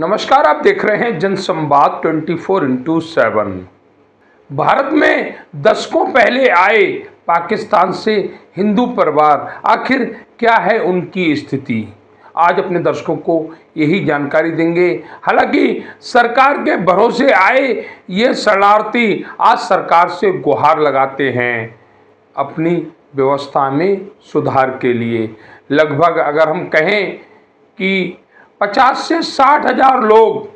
नमस्कार, आप देख रहे हैं जनसंवाद 24x7। भारत में दशकों पहले आए पाकिस्तान से हिंदू परिवार, आखिर क्या है उनकी स्थिति? आज अपने दर्शकों को यही जानकारी देंगे। हालांकि सरकार के भरोसे आए ये शरणार्थी आज सरकार से गुहार लगाते हैं अपनी व्यवस्था में सुधार के लिए। लगभग अगर हम कहें कि 50 से 60 हजार लोग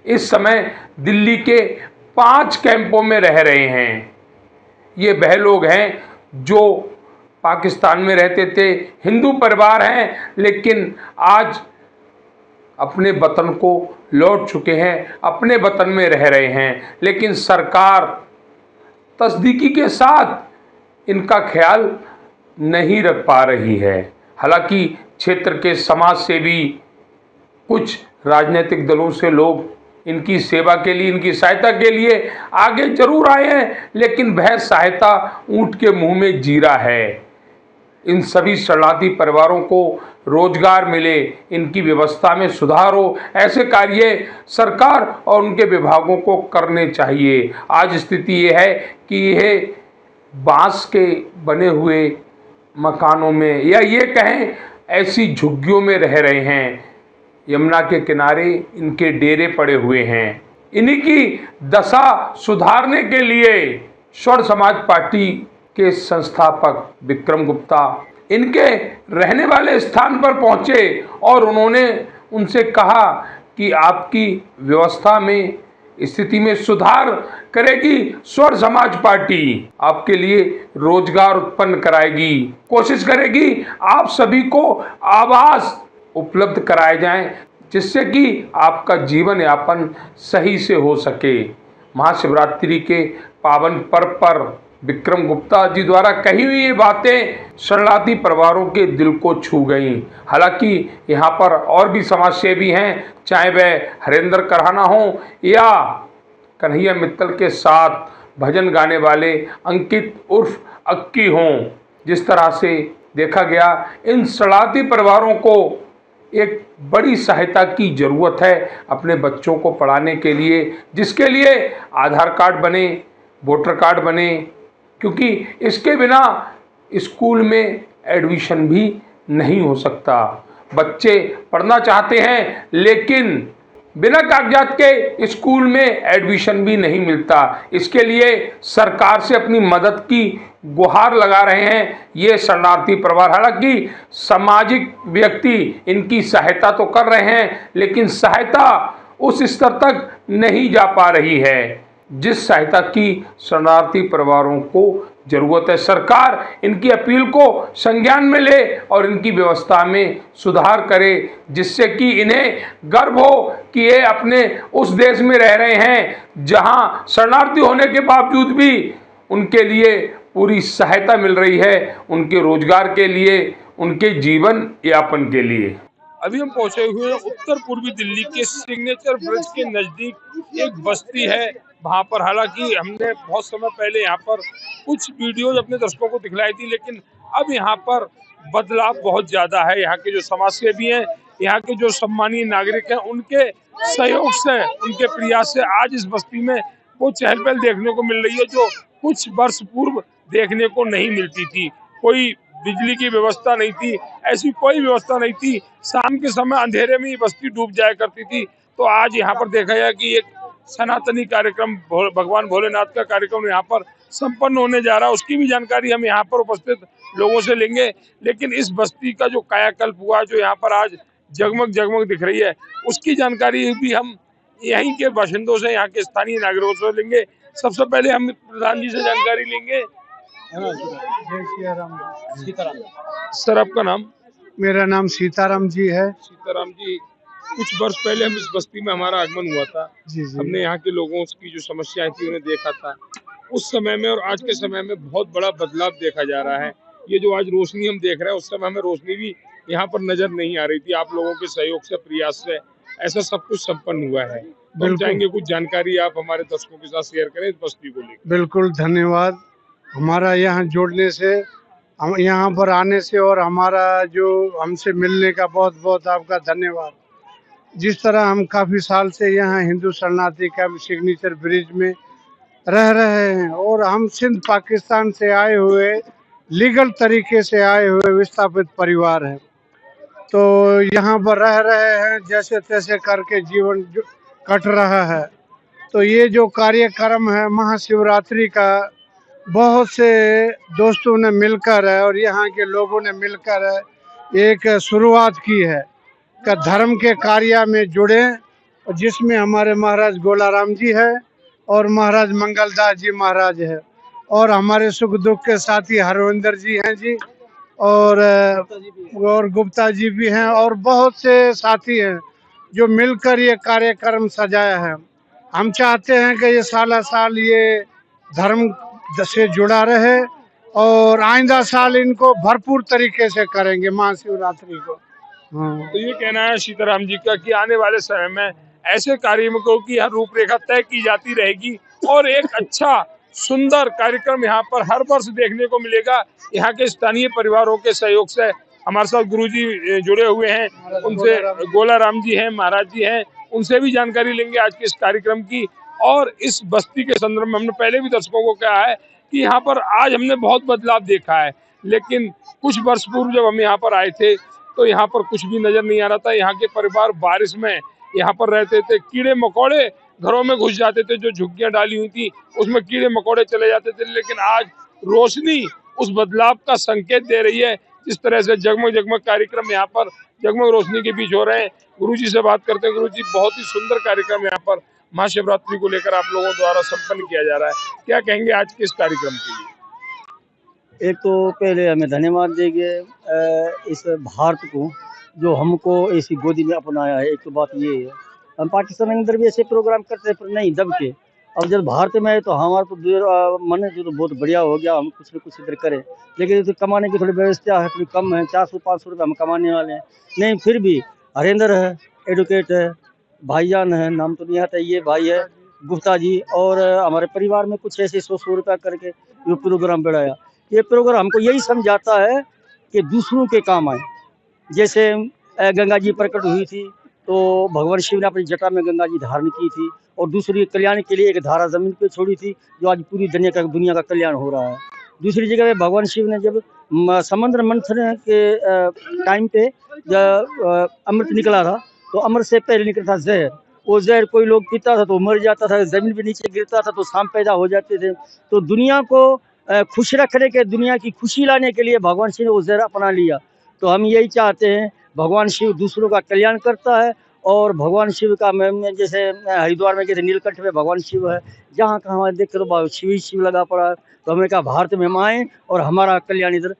इस समय दिल्ली के 5 कैंपों में रह रहे हैं। ये वह लोग हैं जो पाकिस्तान में रहते थे, हिंदू परिवार हैं, लेकिन आज अपने वतन को लौट चुके हैं, अपने वतन में रह रहे हैं। लेकिन सरकार तस्दीकी के साथ इनका ख्याल नहीं रख पा रही है। हालांकि क्षेत्र के समाज सेवी, कुछ राजनीतिक दलों से लोग इनकी सेवा के लिए, इनकी सहायता के लिए आगे जरूर आए हैं, लेकिन वह सहायता ऊंट के मुंह में जीरा है। इन सभी शरणार्थी परिवारों को रोजगार मिले, इनकी व्यवस्था में सुधार हो, ऐसे कार्य सरकार और उनके विभागों को करने चाहिए। आज स्थिति ये है कि यह बांस के बने हुए मकानों में, या ये कहें ऐसी झुग्गियों में रह रहे हैं। यमुना के किनारे इनके डेरे पड़े हुए हैं। इन्हीं की दशा सुधारने के लिए स्वर्ण समाज पार्टी के संस्थापक विक्रम गुप्ता इनके रहने वाले स्थान पर पहुंचे और उन्होंने उनसे कहा कि आपकी व्यवस्था में, स्थिति में सुधार करेगी स्वर्ण समाज पार्टी, आपके लिए रोजगार उत्पन्न कराएगी, कोशिश करेगी आप सभी को आवास उपलब्ध कराए जाएं, जिससे कि आपका जीवन यापन सही से हो सके। महाशिवरात्रि के पावन पर्व पर विक्रम गुप्ता जी द्वारा कही हुई ये बातें शरणार्थी परिवारों के दिल को छू गईं। हालांकि यहाँ पर और भी समाज सेवी हैं, चाहे वह हरेंद्र करहाना हो या कन्हैया मित्तल के साथ भजन गाने वाले अंकित उर्फ अक्की हों। जिस तरह से देखा गया, इन शरणार्थी परिवारों को एक बड़ी सहायता की ज़रूरत है अपने बच्चों को पढ़ाने के लिए, जिसके लिए आधार कार्ड बने, वोटर कार्ड बने, क्योंकि इसके बिना स्कूल में एडमिशन भी नहीं हो सकता। बच्चे पढ़ना चाहते हैं, लेकिन बिना कागजात के स्कूल में एडमिशन भी नहीं मिलता। इसके लिए सरकार से अपनी मदद की गुहार लगा रहे हैं ये शरणार्थी परिवार। हालांकि सामाजिक व्यक्ति इनकी सहायता तो कर रहे हैं, लेकिन सहायता उस स्तर तक नहीं जा पा रही है जिस सहायता की शरणार्थी परिवारों को जरूरत है। सरकार इनकी अपील को संज्ञान में ले और इनकी व्यवस्था में सुधार करे, जिससे कि इन्हें गर्व हो कि ये अपने उस देश में रह रहे हैं जहां शरणार्थी होने के बावजूद भी उनके लिए पूरी सहायता मिल रही है, उनके रोजगार के लिए, उनके जीवन यापन के लिए। अभी हम पहुंचे हुए हैं उत्तर पूर्वी दिल्ली के सिग्नेचर ब्रिज के नजदीक एक बस्ती है वहां पर। हालांकि हमने बहुत समय पहले यहाँ पर कुछ वीडियोज अपने दर्शकों को दिखलाई थी, लेकिन अब यहाँ पर बदलाव बहुत ज्यादा है। यहाँ के जो समाज सेवी हैं, यहाँ के जो सम्मानीय नागरिक हैं, उनके सहयोग से, उनके प्रयास से आज इस बस्ती में वो चहल पहल देखने को मिल रही है जो कुछ वर्ष पूर्व देखने को नहीं मिलती थी। कोई बिजली की व्यवस्था नहीं थी, ऐसी कोई व्यवस्था नहीं थी। शाम के समय अंधेरे में ही बस्ती डूब जाया करती थी। तो आज यहाँ पर देखा गया कि एक सनातनी कार्यक्रम, भगवान भोलेनाथ का कार्यक्रम यहाँ पर संपन्न होने जा रहा है। उसकी भी जानकारी हम यहाँ पर उपस्थित लोगों से लेंगे। लेकिन इस बस्ती का जो कायाकल्प हुआ, जो यहाँ पर आज जगमग जगमग दिख रही है, उसकी जानकारी भी हम यहीं के बाशिंदों से, यहाँ के स्थानीय नागरिकों से लेंगे। सबसे पहले हम प्रधान जी से जानकारी लेंगे। सीताराम। सर, आपका नाम? मेरा नाम सीताराम जी है। सीताराम जी, कुछ वर्ष पहले हम इस बस्ती में हमारा आगमन हुआ था। जी जी। हमने यहाँ के लोगों की जो समस्याएं थी उन्हें देखा था। उस समय में और आज के समय में बहुत बड़ा बदलाव देखा जा रहा है। ये जो आज रोशनी हम देख रहे हैं, उस समय हमें रोशनी भी यहाँ पर नजर नहीं आ रही थी। आप लोगों के सहयोग से, प्रयास से ऐसा सब कुछ संपन्न हुआ है। हम चाहेंगे कुछ जानकारी आप हमारे दर्शकों के साथ शेयर करें इस बस्ती को लेकर। बिल्कुल, धन्यवाद। हमारा यहाँ जुड़ने से, हम यहाँ पर आने से और हमारा जो हमसे मिलने का बहुत बहुत आपका धन्यवाद। जिस तरह हम काफ़ी साल से यहाँ हिंदू शरणार्थी कैंप सिग्नेचर ब्रिज में रह रहे हैं और हम सिंध पाकिस्तान से आए हुए लीगल तरीके से आए हुए विस्थापित परिवार हैं। तो यहाँ पर रह रहे हैं, जैसे तैसे करके जीवन कट रहा है। तो ये जो कार्यक्रम है महाशिवरात्रि का, बहुत से दोस्तों ने मिलकर और यहाँ के लोगों ने मिलकर एक शुरुआत की है कि धर्म के कार्य में जुड़े, जिसमें हमारे महाराज गोलाराम जी है और महाराज मंगलदास जी महाराज है और हमारे सुख दुख के साथी हरविंदर जी हैं जी, और गुप्ता जी भी हैं और बहुत से साथी हैं जो मिलकर ये कार्यक्रम सजाया है। हम चाहते हैं कि ये साला साल ये धर्म से जुड़ा रहे और आइंदा साल इनको भरपूर तरीके से करेंगे महाशिवरात्रि को। हाँ। तो ये कहना है सीताराम जी का कि आने वाले समय में ऐसे कार्यक्रमों की हर रूपरेखा तय की जाती रहेगी और एक अच्छा सुंदर कार्यक्रम यहाँ पर हर वर्ष देखने को मिलेगा। यहाँ के स्थानीय परिवारों के सहयोग से हमारे साथ गुरुजी जुड़े हुए हैं, उनसे गोलाराम जी हैं, महाराज जी हैं, उनसे भी जानकारी लेंगे आज के इस कार्यक्रम की। और इस बस्ती के संदर्भ में हमने पहले भी दर्शकों को कहा है कि यहाँ पर आज हमने बहुत बदलाव देखा है, लेकिन कुछ वर्ष पूर्व जब हम यहाँ पर आए थे तो यहाँ पर कुछ भी नजर नहीं आ रहा था। यहाँ के परिवार बारिश में यहाँ पर रहते थे, कीड़े मकोड़े घरों में घुस जाते थे, जो झुग्गियां डाली हुई थी उसमें कीड़े मकोड़े चले जाते थे। लेकिन आज रोशनी उस बदलाव का संकेत दे रही है। जिस तरह से जगमग जगमग कार्यक्रम यहाँ पर जगमग रोशनी के बीच हो रहे हैं। गुरुजी से बात करते हैं। गुरुजी, बहुत ही सुंदर कार्यक्रम यहाँ पर महाशिवरात्रि को लेकर आप लोगों द्वारा संपन्न किया जा रहा है, क्या कहेंगे आज के इस कार्यक्रम के लिए? एक तो पहले हमें धन्यवाद देंगे इस भारत को जो हमको ऐसी गोदी में अपनाया है। एक तो बात ये है, हम पाकिस्तान के अंदर भी ऐसे प्रोग्राम करते हैं पर नहीं दब के। अब जब भारत में है तो हमारा तो मन है जो तो बहुत बढ़िया हो गया, हम कुछ न कुछ इधर करें। लेकिन तो कमाने की थोड़ी व्यवस्था है, थोड़ी कम है, 400-500 रुपये हम कमाने वाले हैं। नहीं फिर भी हरेंद्र है, एडवोकेट है, भाईजान है, नाम तो नहीं आता, ये भाई है गुप्ता जी, और हमारे परिवार में कुछ ऐसे 100-100 रुपया करके ये प्रोग्राम बढ़ाया। ये प्रोग्राम हमको यही समझाता है कि दूसरों के काम आए। जैसे गंगा जी प्रकट हुई थी तो भगवान शिव ने अपनी जटा में गंगा जी धारण की थी और दूसरी कल्याण के लिए एक धारा जमीन पे छोड़ी थी, जो आज पूरी दुनिया का कल्याण हो रहा है। दूसरी जगह पे भगवान शिव ने जब समुद्र मंथन के टाइम पे जब अमृत निकला था तो अमृत से पहले निकला था जहर। वो जहर कोई लोग पीता था तो मर जाता था, जमीन पे नीचे गिरता था तो सांप पैदा हो जाते थे। तो दुनिया को खुश रखने के, दुनिया की खुशी लाने के लिए भगवान शिव ने वो जहर अपना लिया। तो हम यही चाहते हैं, भगवान शिव दूसरों का कल्याण करता है और भगवान शिव का जैसे हरिद्वार में जैसे नीलकंठ में भगवान शिव है, जहाँ कहाँ देख तो शिव ही शिव लगा पड़ा है। तो हमने कहा भारत में हम आएँ और हमारा कल्याण इधर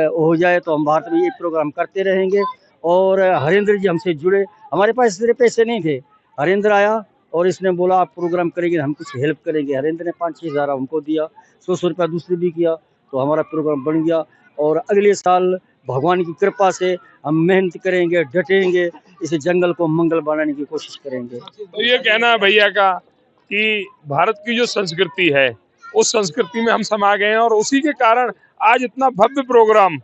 हो जाए, तो हम भारत में ये प्रोग्राम करते रहेंगे। और हरेंद्र जी हमसे जुड़े, हमारे पास इतने पैसे नहीं थे, हरेंद्र आया और इसने बोला आप प्रोग्राम करेंगे, हम कुछ हेल्प करेंगे। हरेंद्र ने 5-6 हज़ार हमको दिया, 100 रुपया दूसरे भी किया, तो हमारा प्रोग्राम बन गया। और अगले साल भगवान की कृपा से हम मेहनत करेंगे, डटेंगे, इस जंगल को मंगल बनाने की कोशिश करेंगे। तो ये कहना है भैया का कि भारत की जो संस्कृति है उस संस्कृति में हम समा गए हैं और उसी के कारण आज इतना भव्य प्रोग्राम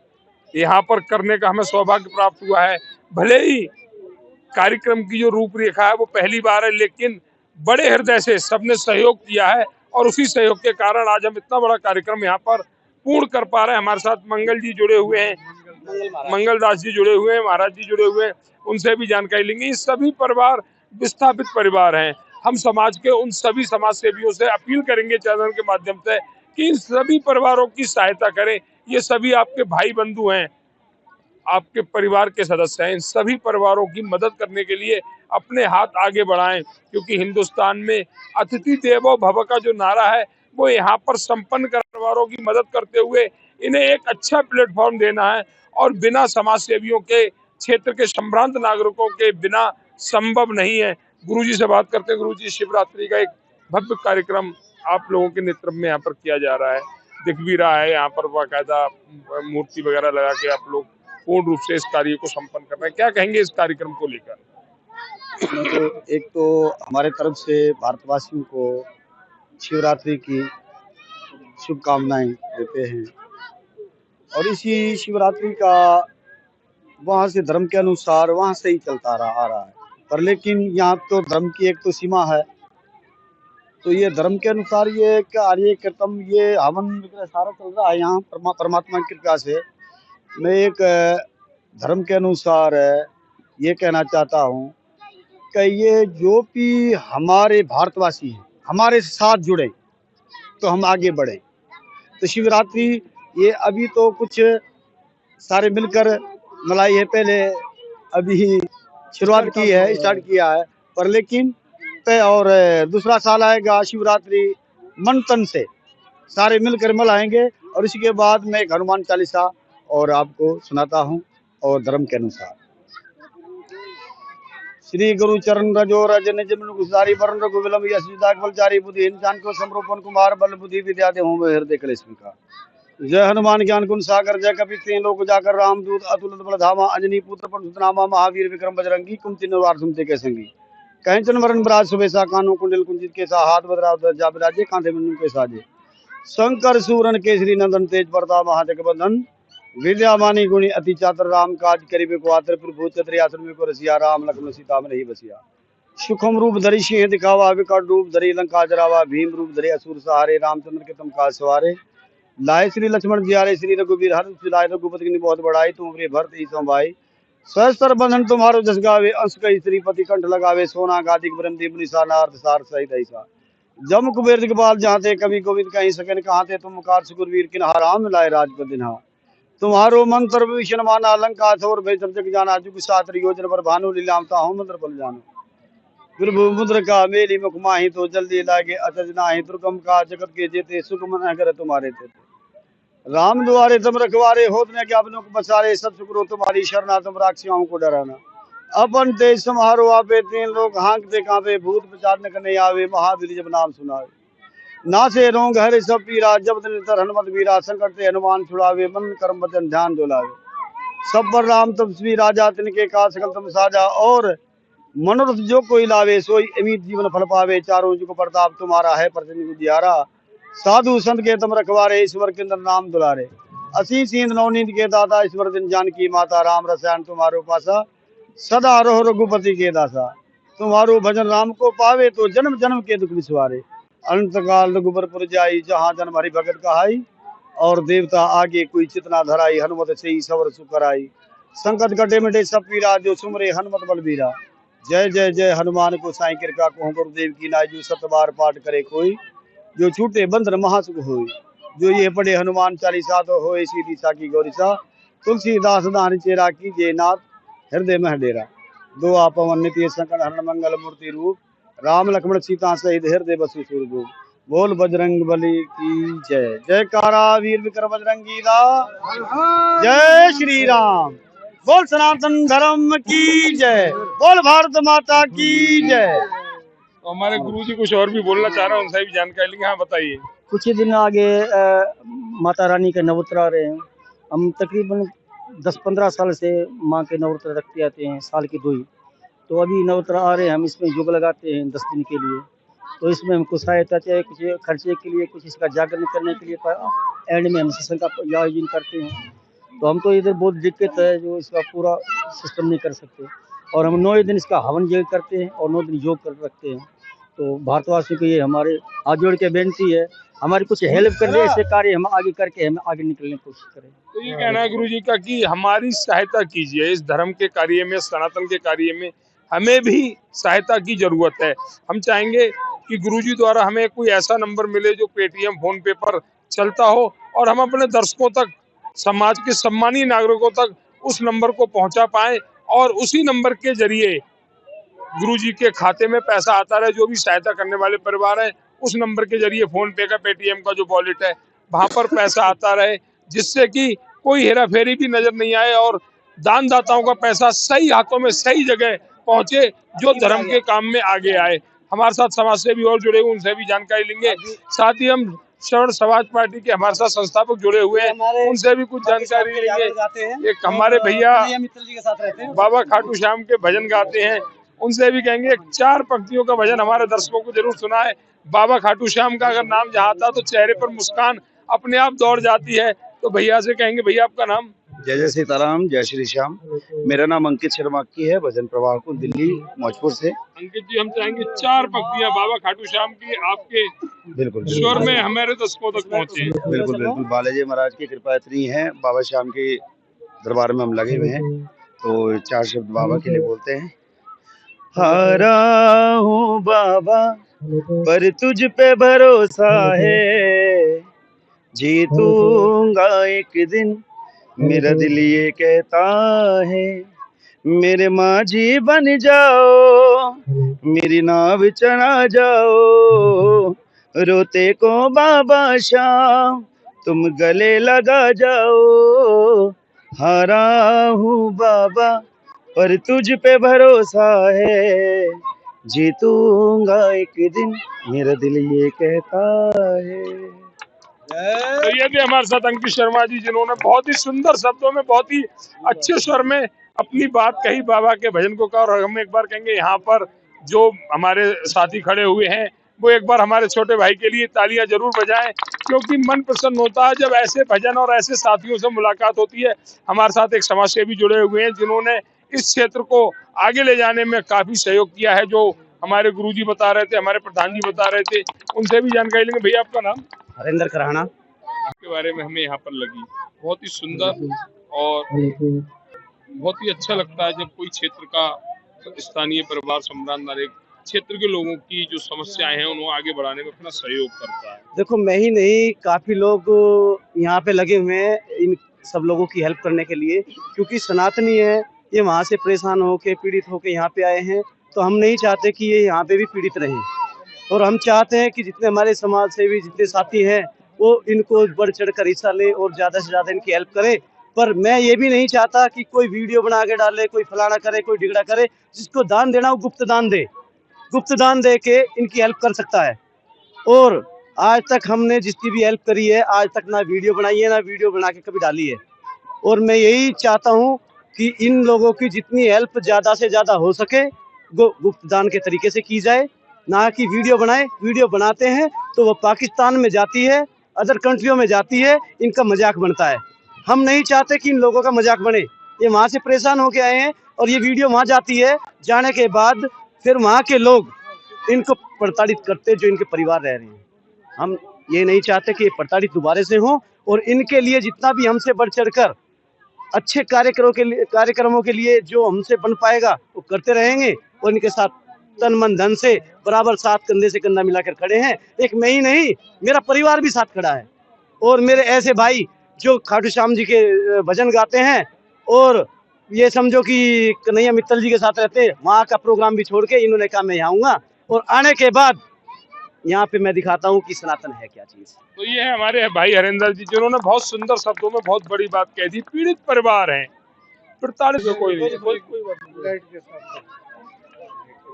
यहाँ पर करने का हमें सौभाग्य प्राप्त हुआ है। भले ही कार्यक्रम की जो रूपरेखा है वो पहली बार है, लेकिन बड़े हृदय से सबने सहयोग किया है और उसी सहयोग के कारण आज हम इतना बड़ा कार्यक्रम यहाँ पर पूर्ण कर पा रहे हैं। हमारे साथ मंगल जी जुड़े हुए हैं, मंगलदास जी जुड़े हुए हैं, महाराज जी जुड़े हुए हैं, उनसे भी जानकारी लेंगे। ये सभी परिवार विस्थापित परिवार हैं। हम समाज के उन सभी समाज सेवियों से अपील करेंगे चैनल के माध्यम से कि इन सभी परिवारों की सहायता करें। ये सभी आपके भाई बंधु हैं, आपके परिवार के सदस्य हैं। इन सभी परिवारों की मदद करने के लिए अपने हाथ आगे बढ़ाएं, क्योंकि हिंदुस्तान में अतिथि देवो भव का जो नारा है वो यहाँ पर संपन्न परिवारों की मदद करते हुए इन्हें एक अच्छा प्लेटफॉर्म देना है और बिना समाज सेवियों के, क्षेत्र के संभ्रांत नागरिकों के बिना संभव नहीं है। गुरुजी से बात करते हैं। गुरुजी, शिवरात्रि का एक भव्य कार्यक्रम आप लोगों के नेतृत्व में यहाँ पर किया जा रहा है, दिख भी रहा है, यहाँ पर बाकायदा मूर्ति वगैरह लगा के आप लोग पूर्ण रूप से इस कार्य को संपन्न कर रहे हैं, क्या कहेंगे इस कार्यक्रम को लेकर? तो एक तो हमारे तरफ से भारतवासियों को शिवरात्रि की शुभकामनाएं देते हैं और इसी शिवरात्रि का वहाँ से धर्म के अनुसार वहाँ से ही चलता आ रहा है। पर लेकिन यहाँ तो धर्म की एक तो सीमा है। तो ये धर्म के अनुसार ये कार्य कीर्तन ये हवन वगैरह सारा चल रहा है यहाँ परमात्मा की कृपा से। मैं एक धर्म के अनुसार ये कहना चाहता हूँ कि ये जो भी हमारे भारतवासी हैं हमारे साथ जुड़े तो हम आगे बढ़े। तो शिवरात्रि ये अभी तो कुछ सारे मिलकर मनाई है, पहले अभी शुरुआत की है, स्टार्ट किया है, पर लेकिन और दूसरा साल आएगा शिवरात्रि मन तन से सारे मिलकर मनाएंगे। और इसके बाद मैं एक हनुमान चालीसा और आपको सुनाता हूँ और धर्म के अनुसार। श्री गुरु चरण रजो रज निज मन गुसारी वरण रघुविलम यश विदाक बलचारी बुद्धि इंसान को समरूपन कुमार बल बुद्धि विद्या दे हूँ हृदय कलेश विकार। जय हनुमान ज्ञान गुण सागर जय कपि तीन लोक जाकर राम दूत अतुलित बल धामा अंजनी पुत्र परशुरामा महावीर विक्रम बजरंगी कुमति निवार सुमते के संगी। कहचन वरण बराज सुबेसा कानू कुंडल कुंजित के सा हाथ बदरा जा बिराजे कांधे मनु के साजे। शंकर सूरन केसरी नंदन तेज प्रताप महाजगबंधन विद्यामानी गुणी अति चातर राम काज करिबे को आतर प्रभु चतुर आसन में को रसिया राम लखन सीता में नहीं बसिया। सुखम रूप धरि सिंह दिखावा विकट रूप धरि लंका जरावा भीम रूप धरि असुर सहारे रामचंद्र के तुम काज सवारे। लाए श्री लक्ष्मण जियारे श्री रघुवीर हर लाए रघुपति की बहुत बड़ाई तुम अपने भरत ही संभाई। सहस्त्र बंधन तुम्हारो जस गावे अंश कई श्रीपति कंठ लगावे सोना गादिक ब्रह्मदि मुनिसा नारद सार सहित ऐसा। जम कुबेर दिगपाल जहाँते कवि गोविंद कहीं सकन कहाते तुम कार सुरवीर किन्हा राम लाए राजपद दिन्हा। तुम्हारो मंत्र विभीषण माना लंका छोर भय सब जग जाना जुग सात्र योजन पर भानु लीलामता हूँ मंत्र बल जानो। प्रभु मुद्र का मेली मुख माही तो जल्दी लागे अचज नाही दुर्गम का जगत के जेते सुख मन अगर तुम्हारे थे। राम द्वारे तुम रखवारे होत न ज्ञापनों को बसारे सब शुक्रो तुम्हारी शरणा तुम राक्षियों को डराना। अपन तेज समारो आपे तीन लोग हाँकते कांपे भूत प्रचार न करने आवे महावीर जब नाम सुनावे। नासे रोंग हरे सब पीरा जब दिन तर हनुमत वीरा संकट से हनुमान छुड़ावे मन कर्म वचन ध्यान डोलावे। सब पर राम तपस्वी राजा तिनके का सकल तुम साजा और मनोरथ जो कोई लावे सोई अमीत जीवन फल पावे। चारों जुग प्रताप तुम्हारा है प्रसन्न गुजियारा साधु संत के तुम रखवारे ईश्वर के अंदर नाम दुलारे। असी सींद नवनीत के दाता ईश्वर दिन जानकी माता राम रसायन तुम्हारो पासा सदा रहो रघुपति के दासा। तुम्हारो भजन राम को पावे तो जन्म जन्म के दुख विसवारे। अनंत काल रघुबर पुर जाई जहाँ जन्म हरि भगत कहाई और देवता आगे कोई चितना धराई। हनुमत से ही सवर सुकराई संकट कटे मिटे सब पीरा जो सुमरे हनुमत बलबीरा। जय जय जय हनुमान को साई कृपा को गुरुदेव की नाई सत बार पाठ करे कोई जो छूटे बंधन महासुख होई। जो ये पढ़े हनुमान चालीसा तो होए सीधी साकी गौरीसा। तुलसीदास दान चेरा कीजिए नाथ हृदय में डेरा। दो आप पवन नित्य संकट हरण मंगल मूर्ति रूप राम लक्ष्मण सीता सहित हृदय बसु स्वरूप। बोल बजरंग बली की जय जयकारा वीर विक्रम बजरंगी दा जय श्री राम। बोल सनातन धर्म की जय बोल भारत माता की जय। तो हमारे गुरुजी कुछ और भी बोलना चाह रहे हैं उनसे भी जानकारी लेंगे। हाँ बताइए। कुछ ही दिन आगे माता रानी के नवरात्र आ रहे हैं। हम तकरीबन 10-15 साल से माँ के नवरात्र रखते आते हैं साल की 2 ही। तो अभी नवरात्र आ रहे हैं हम इसमें योग लगाते हैं 10 दिन के लिए। तो इसमें हमको सहायता चाहिए कुछ खर्चे के लिए कुछ इसका जागरण करने के लिए एंड में हम सत्संग का आयोजन करते हैं। तो हम तो इधर बहुत दिक्कत है जो इसका पूरा सिस्टम नहीं कर सकते और हम 9 दिन इसका हवन यज्ञ करते हैं और 9 दिन योग कर रखते हैं। तो भारतवासियों को ये हमारे हाथ जोड़ के बेनती है हमारी कुछ हेल्प कर दे ऐसे कार्य हम आगे करके हम आगे निकलने की कोशिश करें। तो ये कहना है गुरुजी का कि हमारी सहायता कीजिए इस धर्म के कार्य में सनातन के कार्य में हमें भी सहायता की जरूरत है। हम चाहेंगे कि गुरुजी द्वारा हमें कोई ऐसा नंबर मिले जो पेटीएम फोन पे पर चलता हो और हम अपने दर्शकों तक समाज के सम्मानीय नागरिकों तक उस नंबर को पहुंचा पाए और उसी नंबर के जरिए गुरुजी के खाते में पैसा आता रहे। जो भी सहायता करने वाले परिवार है उस नंबर के जरिए फोन पे का पेटीएम का जो वॉलेट है वहां पर पैसा आता रहे जिससे कि कोई हेरा फेरी भी नजर नहीं आए और दान दाताओं का पैसा सही हाथों में सही जगह पहुंचे जो धर्म के काम में आगे आए। हमारे साथ समाज से भी और जुड़े हुए उनसे भी जानकारी लेंगे। साथ ही हम श्रवण समाज पार्टी के हमारे साथ संस्थापक जुड़े हुए हैं उनसे भी कुछ जानकारी लेंगे। एक हमारे भैया बाबा खाटू श्याम के भजन गाते हैं उनसे भी कहेंगे 4 पंक्तियों का भजन हमारे दर्शकों को जरूर सुनाए। बाबा खाटू श्याम का अगर नाम जहाँ आता तो चेहरे पर मुस्कान अपने आप दौड़ जाती है। तो भैया से कहेंगे भैया आपका नाम। जय जय सीताराम, जय श्री श्याम। मेरा नाम अंकित शर्मा की है, भजन प्रवाह को दिल्ली मौजपुर से। अंकित जी, हम चाहेंगे 4 पंक्तियां बाबा खाटू श्याम की आपके बिल्कुल स्वर में हमारे दर्शकों तक पहुंचे। बिल्कुल बिल्कुल बालाजी महाराज की कृपा इतनी है, बाबा श्याम के दरबार में हम लगे हुए हैं, तो 4 शब्द बाबा के लिए बोलते हैं। हारा हूँ बाबा पर तुझ पे भरोसा है, जीतूंगा एक दिन मेरा दिल ये कहता है। मेरे माझी बन जाओ, मेरी नाव चढ़ा जाओ, रोते को बाबा श्याम तुम गले लगा जाओ। हारा हूँ बाबा पर तुझ पे भरोसा है, जीतूंगा एक दिन मेरा दिल ये कहता है। तो ये थे हमारे साथ अंकित शर्मा जी, जिन्होंने बहुत ही सुंदर शब्दों में, बहुत ही अच्छे स्वर में अपनी बात कही, बाबा के भजन को कहा। और हम एक बार कहेंगे यहाँ पर जो हमारे साथी खड़े हुए हैं, वो एक बार हमारे छोटे भाई के लिए तालियां जरूर बजाएं, क्योंकि मन प्रसन्न होता है जब ऐसे भजन और ऐसे साथियों से मुलाकात होती है। हमारे साथ एक समाज सेवी जुड़े हुए हैं, जिन्होंने इस क्षेत्र को आगे ले जाने में काफी सहयोग किया है, जो हमारे गुरुजी बता रहे थे, हमारे प्रधान जी बता रहे थे, उनसे भी जानकारी लेंगे। भैया, आपका नाम? हरेंद्र कराना। आपके बारे में हमें यहाँ पर लगी बहुत ही सुंदर, और बहुत ही अच्छा लगता है जब कोई क्षेत्र का स्थानीय परिवार सम्राट नारे क्षेत्र के लोगों की जो समस्याएं हैं उन्हें आगे बढ़ाने में अपना सहयोग करता है। देखो, मैं ही नहीं, काफी लोग यहाँ पे लगे हुए हैं इन सब लोगों की हेल्प करने के लिए, क्योंकि सनातनी है, ये वहाँ से परेशान होके पीड़ित होके यहाँ पे आए हैं, तो हम नहीं चाहते कि ये यहाँ पे भी पीड़ित रहें। और हम चाहते हैं कि जितने हमारे समाज सेवी, जितने साथी हैं, वो इनको बढ़ चढ़ कर हिस्सा ले और ज़्यादा से ज़्यादा इनकी हेल्प करे। पर मैं ये भी नहीं चाहता कि कोई वीडियो बना के डाले, कोई फलाना करे, कोई ढिगड़ा करे। जिसको दान देना वो गुप्त दान दे, गुप्त दान दे के इनकी हेल्प कर सकता है। और आज तक हमने जिसकी भी हेल्प करी है, आज तक ना वीडियो बनाई है, ना वीडियो बना के कभी डाली है। और मैं यही चाहता हूँ कि इन लोगों की जितनी हेल्प ज़्यादा से ज़्यादा हो सके वो गुप्त दान के तरीके से की जाए, ना कि वीडियो बनाए। वीडियो बनाते हैं तो वो पाकिस्तान में जाती है, अदर कंट्रियों में जाती है, इनका मजाक बनता है। हम नहीं चाहते कि इन लोगों का मजाक बने। ये वहाँ से परेशान होके आए हैं और ये वीडियो वहाँ जाती है, जाने के बाद फिर वहाँ के लोग इनको प्रताड़ित करते, जो इनके परिवार रह रहे हैं। हम ये नहीं चाहते कि ये प्रताड़ित दोबारा से हों, और इनके लिए जितना भी हमसे बढ़ चढ़कर अच्छे कार्यक्रमों के लिए जो हमसे बन पाएगा वो करते रहेंगे। और इनके साथ तन मन धन से बराबर साथ कंधे से कंधा मिलाकर खड़े हैं। एक मैं ही नहीं, मेरा परिवार भी साथ खड़ा है। और मेरे ऐसे भाई जो खाटू श्याम जी के भजन गाते हैं, और ये समझो कि कन्हैया मित्तल जी के साथ रहते, वहाँ का प्रोग्राम भी छोड़ के इन्होंने कहा मैं यहाँ आऊँगा, और आने के बाद यहाँ पे मैं दिखाता हूँ कि सनातन है क्या चीज़। तो ये है हमारे भाई हरेंद्र जी, जिन्होंने बहुत सुंदर शब्दों में बहुत बड़ी बात कह दी। पीड़ित परिवार हैं, 45 कोई नहीं, कोई बात नहीं।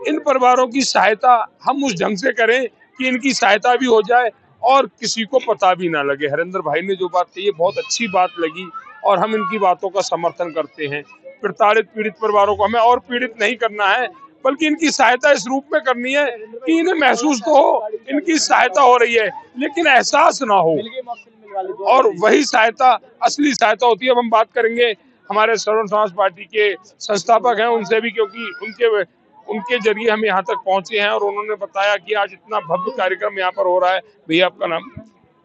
इन परिवारों की सहायता हम उस ढंग से करें कि इनकी सहायता भी हो जाए और किसी को पता भी ना लगे। हरेंद्र भाई ने जो बात कही है बहुत अच्छी बात लगी, और हम इनकी बातों का समर्थन करते हैं। प्रताड़ित पीड़ित परिवारों को हमें और पीड़ित नहीं करना है, बल्कि इनकी सहायता इस रूप में करनी है कि इन्हें महसूस तो हो इनकी सहायता हो रही है, लेकिन एहसास ना हो, और वही सहायता असली सहायता होती है। अब हम बात करेंगे हमारे सर्व समाज पार्टी के संस्थापक हैं उनसे भी, क्योंकि उनके जरिए हम यहाँ तक पहुंचे हैं और उन्होंने बताया कि आज इतना भव्य कार्यक्रम यहाँ पर हो रहा है। भैया, आपका नाम?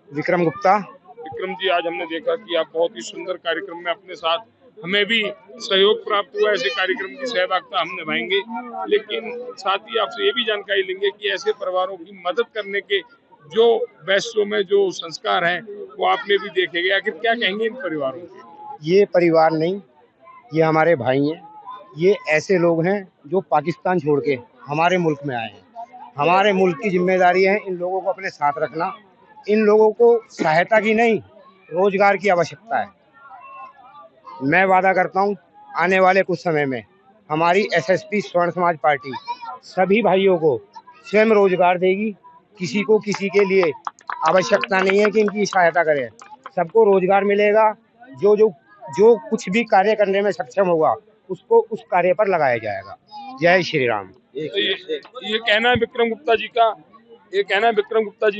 विक्रम गुप्ता। विक्रम जी, आज हमने देखा कि आप बहुत ही सुंदर कार्यक्रम में अपने साथ, हमें भी सहयोग प्राप्त हुआ, ऐसे कार्यक्रम की सहभागिता हम निभाएंगे, लेकिन साथ ही आपसे ये भी जानकारी लेंगे कि ऐसे परिवारों की मदद करने के जो वैश्यों में जो संस्कार हैं वो आपने भी देखे गए। आखिर क्या कहेंगे इन परिवारों के? ये परिवार नहीं, ये हमारे भाई हैं। ये ऐसे लोग हैं जो पाकिस्तान छोड़ के हमारे मुल्क में आए हैं। हमारे मुल्क की जिम्मेदारी है इन लोगों को अपने साथ रखना। इन लोगों को सहायता की नहीं, रोजगार की आवश्यकता है। मैं वादा करता हूँ आने वाले कुछ समय में हमारी एसएसपी स्वर्ण समाज पार्टी सभी भाइयों को स्वयं रोजगार देगी। किसी को किसी के लिए आवश्यकता नहीं है कि इनकी सहायता करें, सबको रोजगार मिलेगा। जो कुछ भी कार्य करने में सक्षम होगा उसको उस कार्य पर लगाया जाएगा। जय श्री राम। ये कहना है विक्रम गुप्ता जी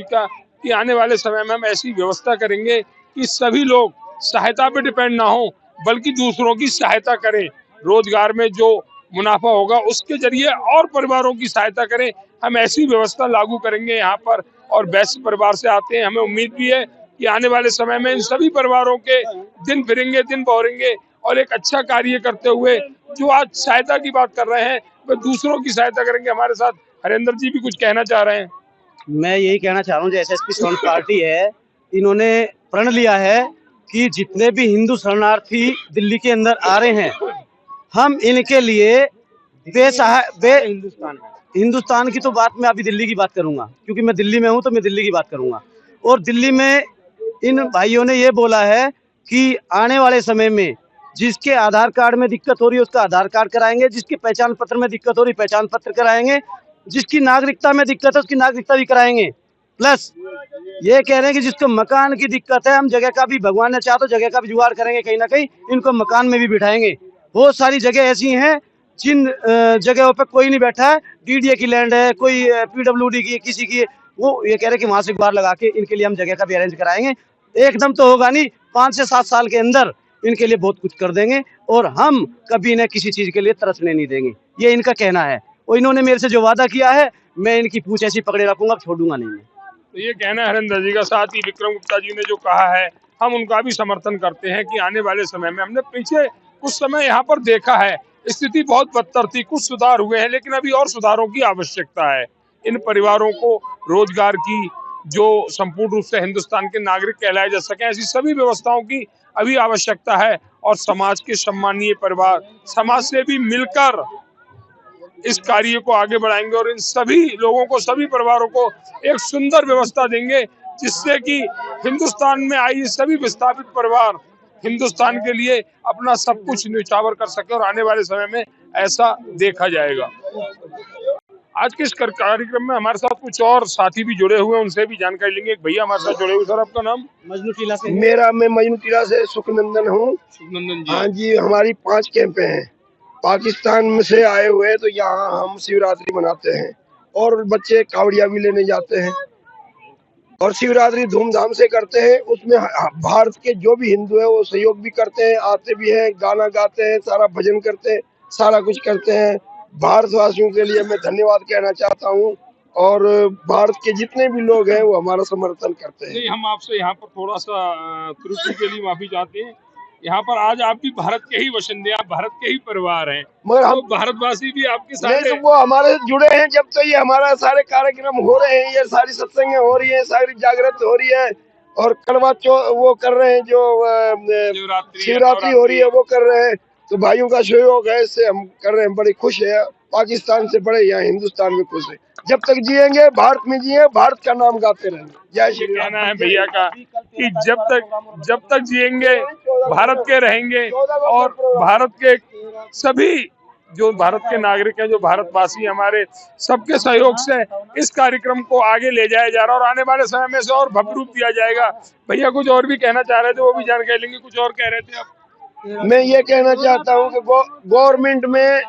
का कि आने वाले समय में हम ऐसी व्यवस्था करेंगे कि सभी लोग सहायता पे डिपेंड ना हो, बल्कि दूसरों की सहायता करें। रोजगार में जो मुनाफा होगा उसके जरिए और परिवारों की सहायता करें। हम ऐसी व्यवस्था लागू करेंगे यहाँ पर। और वैश्य परिवार से आते हैं, हमें उम्मीद भी है कि आने वाले समय में इन सभी परिवारों के दिन फिरेंगे, दिन बहरेंगे और एक अच्छा कार्य करते हुए जो आज सहायता की बात कर रहे हैं वे दूसरों की सहायता करेंगे। हमारे साथ हरेंद्र जी भी कुछ कहना चाह रहे हैं। मैं यही कहना चाह रहा हूँ, जो एसएसपी फ्रंट पार्टी है, इन्होंने प्रण लिया है कि जितने भी हिंदू शरणार्थी दिल्ली के अंदर आ रहे हैं, हम इनके लिए हिंदुस्तान की तो बात मैं अभी दिल्ली की बात करूंगा, क्योंकि मैं दिल्ली में हूं तो मैं दिल्ली की बात करूंगा। और दिल्ली में इन भाइयों ने ये बोला है कि आने वाले समय में जिसके आधार कार्ड में दिक्कत हो रही है उसका आधार कार्ड कराएंगे, जिसके पहचान पत्र में दिक्कत हो रही है पहचान पत्र कराएंगे, जिसकी नागरिकता में दिक्कत है उसकी नागरिकता भी कराएंगे। प्लस ये कह रहे हैं कि जिसको मकान की दिक्कत है, हम जगह का भी, भगवान ने चाहा तो जगह का भी जुगाड़ करेंगे, कहीं ना कहीं इनको मकान में भी बिठाएंगे। बहुत सारी जगह ऐसी हैं जिन जगहों पे कोई नहीं बैठा है, डीडीए की लैंड है, कोई पीडब्ल्यूडी की, किसी की, वो ये कह रहे हैं कि वहां से बार लगा के इनके लिए हम जगह का भी अरेंज कराएंगे। एकदम तो होगा नहीं, 5 से 7 साल के अंदर इनके लिए बहुत कुछ कर देंगे और हम कभी इन्हें किसी चीज के लिए तरसने नहीं देंगे, ये इनका कहना है। और इन्होंने मेरे से जो वादा किया है, मैं इनकी पूछ ऐसी पकड़े रखूंगा, छोड़ूंगा नहीं। तो ये कहना है हरेंद्र जी का। साथ ही विक्रम गुप्ता जी ने जो कहा है हम उनका भी समर्थन करते हैं कि आने वाले समय में, हमने पीछे कुछ समय यहाँ पर देखा है स्थिति बहुत बदतर थी, कुछ सुधार हुए हैं लेकिन अभी और सुधारों की आवश्यकता है। इन परिवारों को रोजगार की, जो संपूर्ण रूप से हिंदुस्तान के नागरिक कहलाए जा सके, ऐसी सभी व्यवस्थाओं की अभी आवश्यकता है। और समाज के सम्मानीय परिवार समाज से भी मिलकर इस कार्य को आगे बढ़ाएंगे और इन सभी लोगों को, सभी परिवारों को एक सुंदर व्यवस्था देंगे जिससे कि हिंदुस्तान में आई सभी विस्थापित परिवार हिंदुस्तान के लिए अपना सब कुछ न्यौछावर कर सके। और आने वाले समय में ऐसा देखा जाएगा। आज के इस कार्यक्रम में हमारे साथ कुछ और साथी भी जुड़े हुए हैं, उनसे भी जानकारी लेंगे। एक भैया हमारे साथ जुड़े हुए, सर आपका नाम? मजनू टीला से। मैं मजनू टीला से सुखनंदन हूँ। सुखनंदन जी। हाँ जी, हमारी 5 कैंपें हैं। पाकिस्तान में से आए हुए तो यहाँ हम शिवरात्रि मनाते हैं और बच्चे कावड़िया भी लेने जाते हैं और शिवरात्रि धूमधाम से करते हैं। उसमें भारत के जो भी हिंदू है वो सहयोग भी करते हैं, आते भी हैं, गाना गाते हैं, सारा भजन करते हैं, सारा कुछ करते हैं। भारतवासियों के लिए मैं धन्यवाद कहना चाहता हूँ और भारत के जितने भी लोग हैं वो हमारा समर्थन करते हैं। नहीं, हम आपसे यहाँ पर थोड़ा सा त्रुटि के लिए माफी चाहते हैं। यहाँ पर आज आप भी भारत के ही वसंदे, आप भारत के ही परिवार हैं, मगर तो हम भारतवासी भी आपके साथ नहीं, तो वो हमारे से जुड़े हैं। जब तो ये हमारा सारे कार्यक्रम हो रहे हैं, ये सारी सत्संगें हो रही हैं, सारी जागृत हो रही है और करवा चौथ वो कर रहे हैं, जो शिवरात्रि हो रही है वो कर रहे हैं, तो भाइयों का सहयोग है, इससे हम कर रहे हैं। बड़ी खुश है, पाकिस्तान से बड़े यहाँ हिंदुस्तान में खुश है। जब तक जिएंगे भारत में जिए, भारत का नाम गाते रहेंगे। जय श्री राम। कहना है भैया का कि जब तक जिएंगे भारत के रहेंगे और भारत के सभी जो भारत के नागरिक हैं, जो भारतवासी हमारे, सबके सहयोग से इस कार्यक्रम को आगे ले जाया जा रहा है और आने वाले समय में से और भव्य रूप दिया जाएगा। भैया कुछ और भी कहना चाह रहे थे, वो भी जानकारी लेंगे। कुछ और कह रहे थे आप? मैं ये कहना चाहता हूँ कि गवर्नमेंट में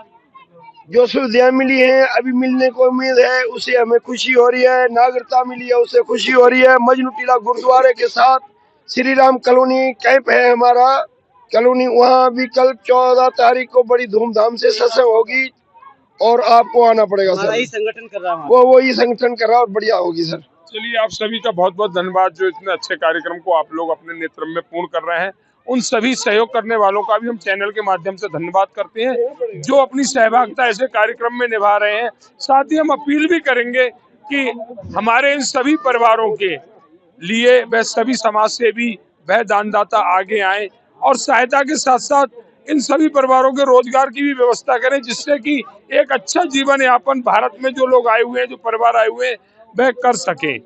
जो सुविधाएं मिली हैं, अभी मिलने को उम्मीद है, उससे हमें खुशी हो रही है। नागरिकता मिली है, उससे खुशी हो रही है। मजनू टीला गुरुद्वारे के साथ श्री राम कॉलोनी कैंप है हमारा कॉलोनी, वहाँ भी कल 14 तारीख को बड़ी धूमधाम से सत्संग होगी और आपको आना पड़ेगा सर। यही संगठन कर रहा हूँ, वो ही संगठन कर रहा है और बढ़िया होगी सर। चलिए, आप सभी का बहुत बहुत धन्यवाद जो इतने अच्छे कार्यक्रम को आप लोग अपने नेतृत्व में पूर्ण कर रहे हैं। उन सभी सहयोग करने वालों का भी हम चैनल के माध्यम से धन्यवाद करते हैं जो अपनी सहभागिता ऐसे कार्यक्रम में निभा रहे हैं। साथ ही हम अपील भी करेंगे कि हमारे इन सभी परिवारों के लिए वह सभी समाज सेवी, वह दानदाता आगे आए और सहायता के साथ साथ इन सभी परिवारों के रोजगार की भी व्यवस्था करें, जिससे कि एक अच्छा जीवन यापन भारत में जो लोग आए हुए हैं, जो परिवार आए हुए हैं, वह कर सके।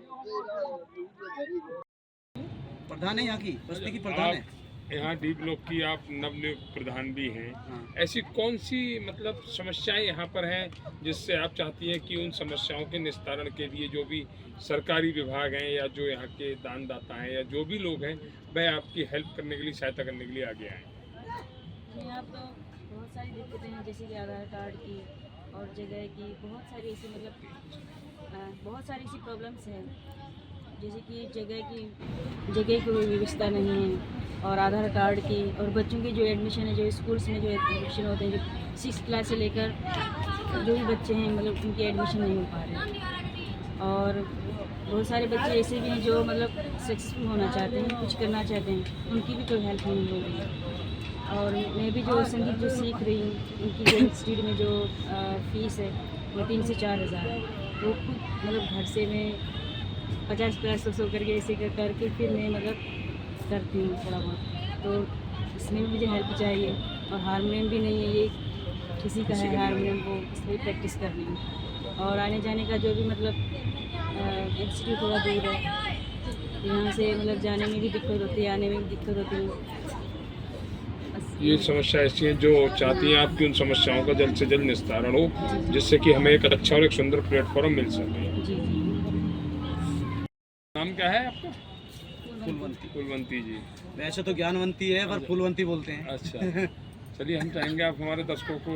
प्रधान है यहाँ की बस्ती की, प्रधान है यहाँ डी ब्लॉक की आप नवनियुक्त प्रधान भी हैं। ऐसी कौन सी मतलब समस्याएं यहाँ पर हैं जिससे आप चाहती हैं कि उन समस्याओं के निस्तारण के लिए जो भी सरकारी विभाग हैं या जो यहाँ के दानदाता हैं या जो भी लोग हैं वह आपकी हेल्प करने के लिए, सहायता करने के लिए आगे आए? यहाँ तो बहुत सारी दिक्कतें हैं, जैसे कि आधार कार्ड की और जगह की, बहुत सारी ऐसी मतलब बहुत सारी ऐसी प्रॉब्लम्स हैं जैसे कि जगह की कोई व्यवस्था नहीं है, और आधार कार्ड की, और बच्चों की जो एडमिशन है, जो स्कूल्स में जो एडमिशन होते हैं, जो 6 क्लास से लेकर जो भी बच्चे हैं मतलब उनकी एडमिशन नहीं हो पा रहे। और बहुत सारे बच्चे ऐसे भी हैं जो मतलब सक्सेसफुल होना चाहते हैं, कुछ करना चाहते हैं, उनकी भी कोई हेल्प नहीं हो रही। और मैं भी जो संगीत जो सीख रही हूँ, उनकी जो इंस्टीट्यूट में जो फ़ीस है वो 3 से 4 हज़ार है। वो खुद मतलब घर से मैं 50 100 करके ऐसे करके फिर मैं मतलब करती हूँ थोड़ा बहुत। तो इसमें भी मुझे हेल्प चाहिए, और हारमोनियम भी नहीं है, ये किसी का है हारमोनियम, वो इसलिए प्रैक्टिस कर रही हूँ। और आने जाने का जो भी मतलब इंस्टीट्यूट थोड़ा दूर है, यहाँ से मतलब जाने में भी दिक्कत होती है, आने में भी दिक्कत होती है। ये समस्या ऐसी है जो चाहती हैं आपकी उन समस्याओं का जल्द से जल्द निस्तारण हो, जिससे कि हमें एक अच्छा और एक सुंदर प्लेटफॉर्म मिल सके। जी जी। नाम क्या है आपका? फूलवंती। कुलवंती जी। वैसे तो ज्ञानवंती है पर फूलवंती बोलते हैं। अच्छा, चलिए हम चाहेंगे आप हमारे दर्शकों को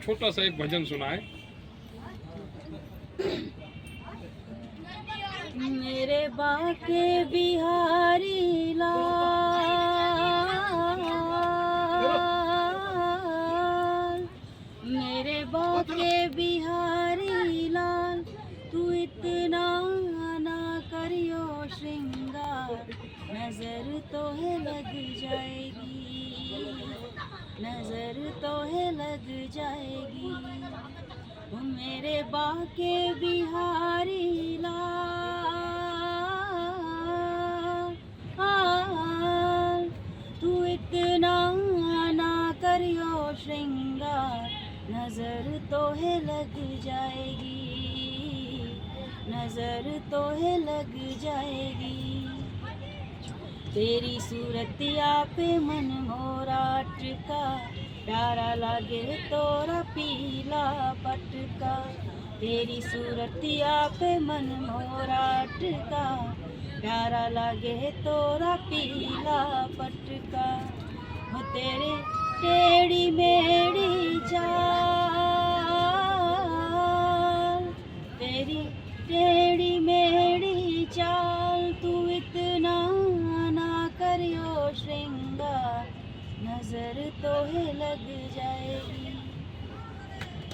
छोटा सा एक भजन सुनाएं। मेरे बाके बिहारी लाल, मेरे बाके बिहारी लाल, तू इतना ना करियो श्रृंगार, नजर तो है लग जाएगी, नजर तो है लग जाएगी। ओ मेरे बाके बिहारी लाल, तू इतना ना करियो श्रृंगार, नजर तो है लग जाएगी, नजर तो है लग जाएगी। तेरी सूरतिया पे मन मोरा अटका, प्यारा लागे तोरा पीला पटका। तेरी सूरतिया पे मन मोरा अटका, प्यारा लागे तोरा पीला पटका। हो तेरे टेढ़ी मेढ़ी चाल, तेरी टेढ़ी मेढ़ी चाल, तू इतना ना करियो श्रृंगार, नजर तो है लग जाएगी,